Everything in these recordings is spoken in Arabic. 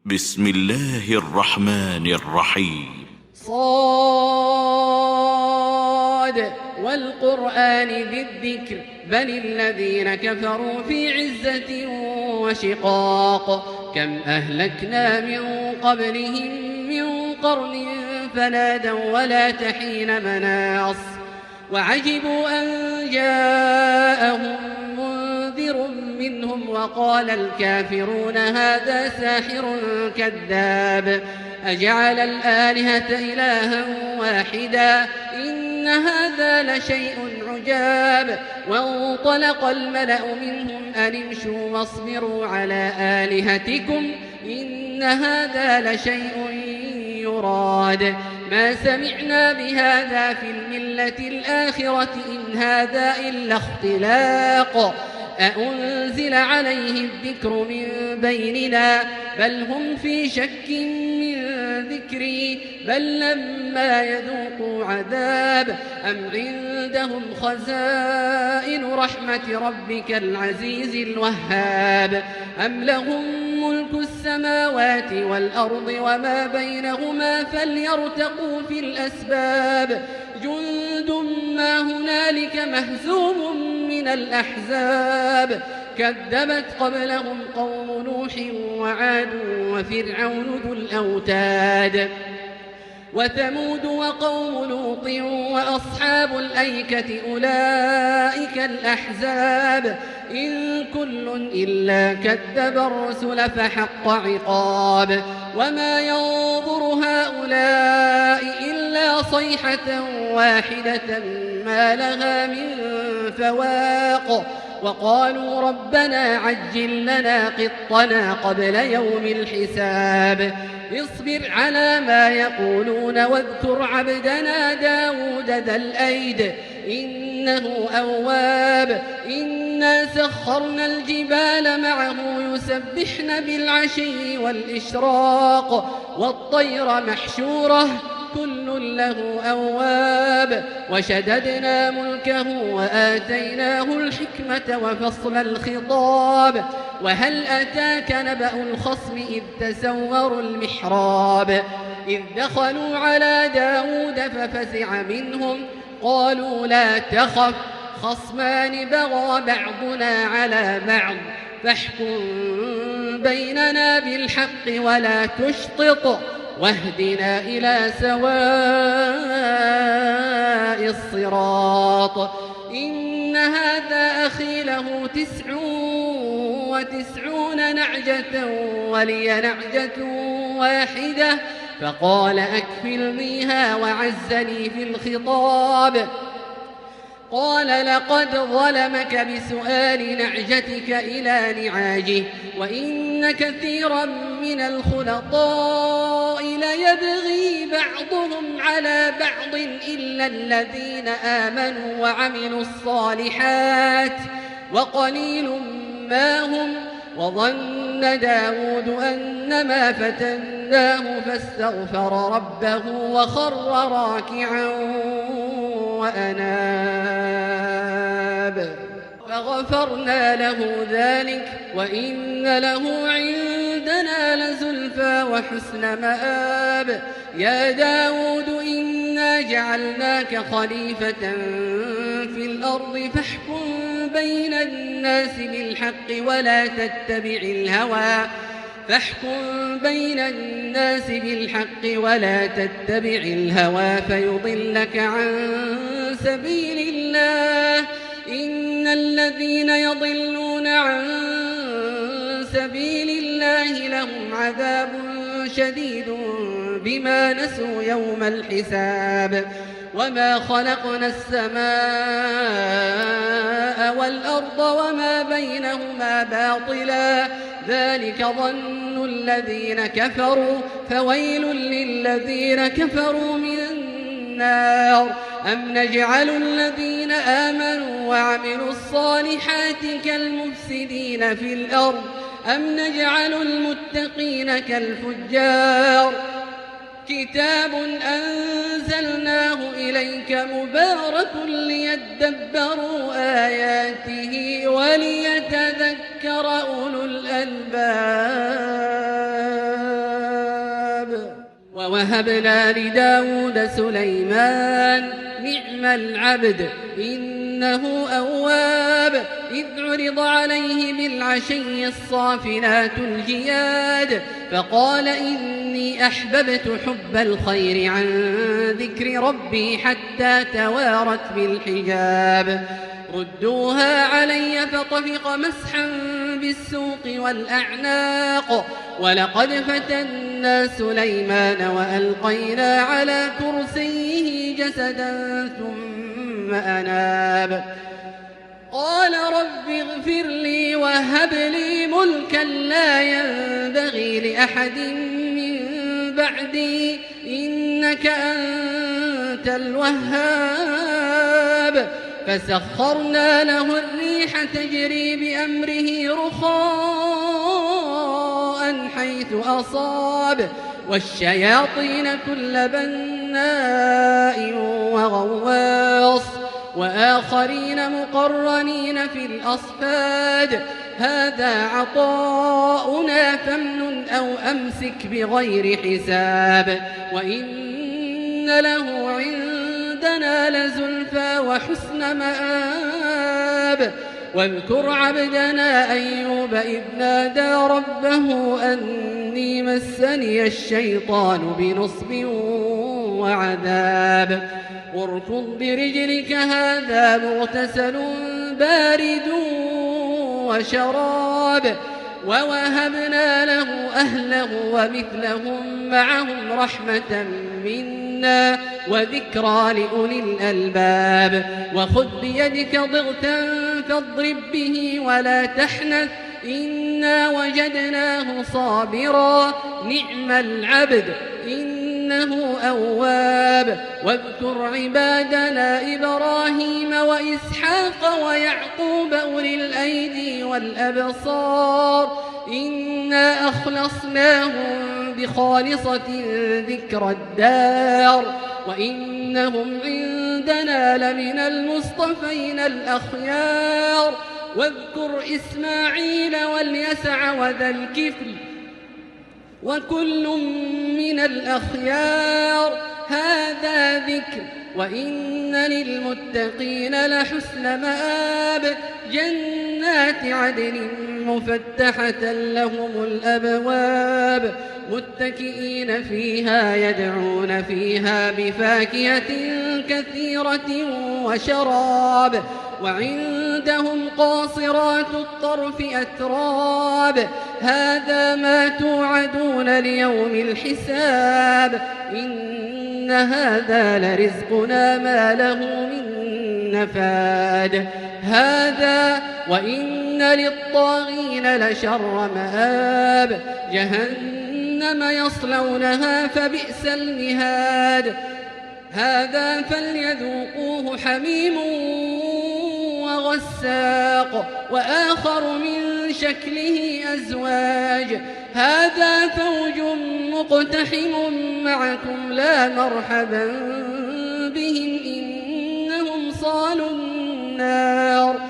بسم الله الرحمن الرحيم. صاد والقرآن ذي الذكر بل الذين كفروا في عزة وشقاق كم أهلكنا من قبلهم من قرن فنادوا ولا تحين مناص وعجبوا أن جاءهم منذر منهم وقال الكافرون هذا ساحر كذاب أجعل الآلهة إلها واحدا إن هذا لشيء عجاب وانطلق الملأ منهم أن امشوا واصبروا على آلهتكم إن هذا لشيء يراد ما سمعنا بهذا في الملة الآخرة إن هذا إلا اختلاق أأنزل عليه الذكر من بيننا بل هم في شك من ذكري بل لما يذوقوا عذاب أم عندهم خزائن رحمة ربك العزيز الوهاب أم لهم ملك السماوات والأرض وما بينهما فليرتقوا في الأسباب جند ما هنالك مهزوم من الأحزاب كذبت قبلهم قوم نوح وعاد وفرعون ذو الأوتاد وثمود وقوم لوط وأصحاب الأيكة أولئك الأحزاب إن كل إلا كذب الرسل فحق عقاب وما ينظر هؤلاء إلا صيحة واحدة ما لها من فواق وقالوا ربنا عجل لنا قطنا قبل يوم الحساب اصبر على ما يقولون واذكر عبدنا داود ذا الأيد إنه أواب إنا سخرنا الجبال معه يسبحن بالعشي والإشراق والطير محشورة كل له أواب وشددنا ملكه وآتيناه الحكمة وفصل الخطاب وهل أتاك نبأ الخصم إذ تسوروا المحراب إذ دخلوا على داود ففزع منهم قالوا لا تخف خصمان بغى بعضنا على بعض فاحكم بيننا بالحق ولا تشطط واهدنا إلى سواء الصراط إن هذا أخي له 99 نعجة ولي نعجة واحدة فقال أكفلنيها وعزني في الخطاب قال لقد ظلمك بسؤال نعجتك إلى نعاجه وإن كثيرا من الخلطاء ليبغي بعضهم على بعض إلا الذين آمنوا وعملوا الصالحات وقليل ما هم وظن داود أنما فتناه فاستغفر ربه وخر راكعا وأناب فغفرنا له ذلك وإن له عندنا لزلفى وحسن مآب يا داود إنا جعلناك خليفة في الأرض فاحكم بين الناس بالحق ولا تتبع الهوى فيضلك عن سبيل الله إن الذين يضلون عن سبيل الله لهم عذاب شديد بما نسوا يوم الحساب وما خلقنا السماء والأرض وما بينهما باطلا ذلك ظن الذين كفروا فويل للذين كفروا من النار أم نجعل الذين آمنوا وعملوا الصالحات كالمفسدين في الأرض أم نجعل المتقين كالفجار كتاب أنزلناه إليك مبارك ليدبروا آياته وليتذكر أولو الألباب. ووهبنا لداود سليمان نعم العبد إنه أواب إذ عرض عليه بالعشي الصافنات الجياد فقال إني أحببت حب الخير عن ذكر ربي حتى توارت بالحجاب ردوها علي فطفق مسحا بالسوق والأعناق ولقد فتنا سليمان وألقينا على كرسيه جسدا ثم أناب قال رب اغفر لي وهب لي ملكا لا ينبغي لأحد من بعدي إنك أنت الوهاب فسخرنا له الريح تجري بأمره رخاء حيث أصاب والشياطين كل بناء وغواص وآخرين مقرنين في الأصفاد هذا عطاؤنا فامنن أو أمسك بغير حساب وإن له عندنا لزلفى وحسن مآب واذكر عبدنا أيوب إذ نادى ربه أني مسني الشيطان بنصب وعذاب واركض برجلك هذا مغتسل بارد وشراب ووهبنا له أهله ومثلهم معهم رحمة منا وذكرى لأولي الألباب وخذ بيدك ضغثا فاضرب به ولا تحنث إنا وجدناه صابرا نعم العبد إنه أواب واذكر عبادنا إبراهيم وإسحاق ويعقوب أولي الأيدي والأبصار إنا أخلصناهم بخالصة ذكر الدار وإنهم عندنا لمن المصطفين الأخيار واذكر إسماعيل واليسع وذا الكفل وكل من الأخيار هذا ذكر وإن للمتقين لحسن مآب جنات عدن مفتحة لهم الأبواب متكئين فيها يدعون فيها بفاكهة كثيرة وشراب وعندهم قاصرات الطرف أتراب هذا ما توعدون ليوم الحساب إن هذا لرزقنا ما له من نفاد هذا وإن للطاغين لشر مآب جهنم يصلونها فبئس المهاد هذا فليذوقوه حميم وغساق وآخر من شكله أزواج هذا فوج مقتحم معكم لا مرحبا بهم إنهم صالوا النار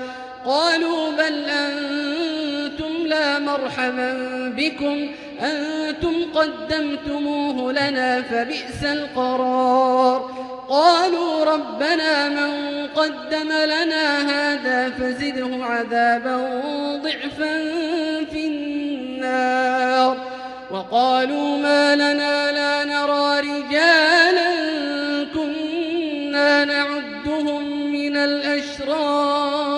قالوا بل أنتم لا مرحبا بكم أنتم قدمتموه لنا فبئس القرار قالوا ربنا من قدم لنا هذا فزده عذابا ضعفا في النار وقالوا ما لنا لا نرى رجالا كنا نعدهم من الأشرار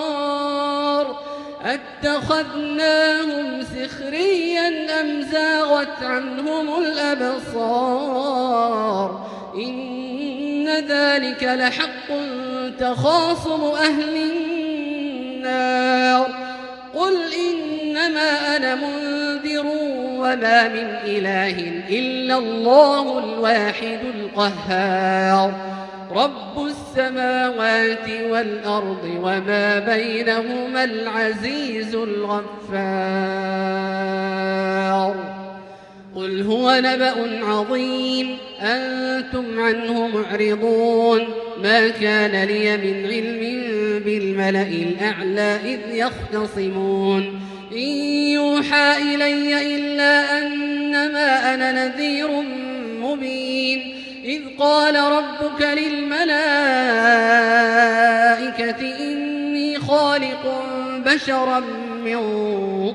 أتخذناهم سخريا أم زاغت عنهم الأبصار إن ذلك لحق تخاصم أهل النار قل إنما أنا منذر وما من إله إلا الله الواحد القهار رب السماوات والأرض وما بينهما العزيز الغفار قل هو نبأ عظيم أنتم عنه معرضون ما كان لي من علم بالملأ الأعلى إذ يختصمون إن يوحى إلي إلا أنما أنا نذير مبين إذ قال ربك للملائكة إني خالق بشرا من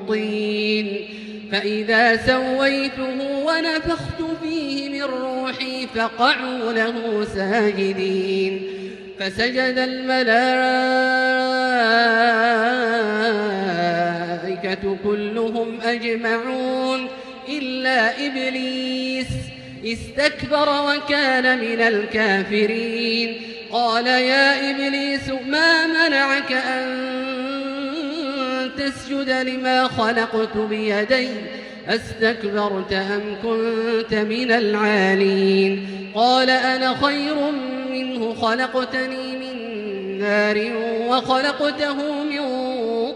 طين فإذا سويته ونفخت فيه من روحي فقعوا له ساجدين فسجد الملائكة كلهم أجمعون إلا إبليس استكبر وكان من الكافرين قال يا إبليس ما منعك أن تسجد لما خلقت بيدي أستكبرت أم كنت من العالين قال أنا خير منه خلقتني من نار وخلقته من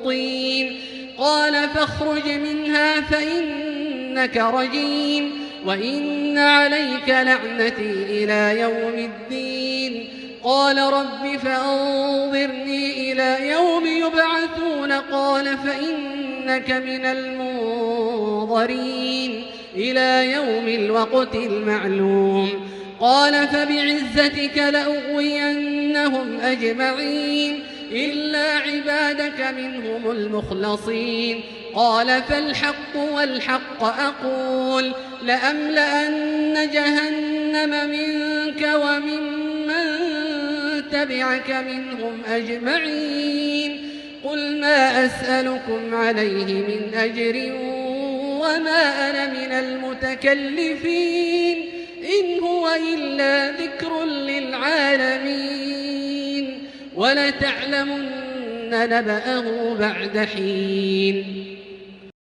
طين قال فاخرج منها فإنك رجيم وإن عليك لعنتي إلى يوم الدين قال رب فأنظرني إلى يوم يبعثون قال فإنك من المنظرين إلى يوم الوقت المعلوم قال فبعزتك لأغوينهم أجمعين إلا عبادك منهم المخلصين قال فالحق والحق أقول لأملأن جهنم منك وممن تبعك منهم أجمعين قل ما أسألكم عليه من أجر وما أنا من المتكلفين إن هو إلا ذكر للعالمين ولتعلمن نبأه بعد حين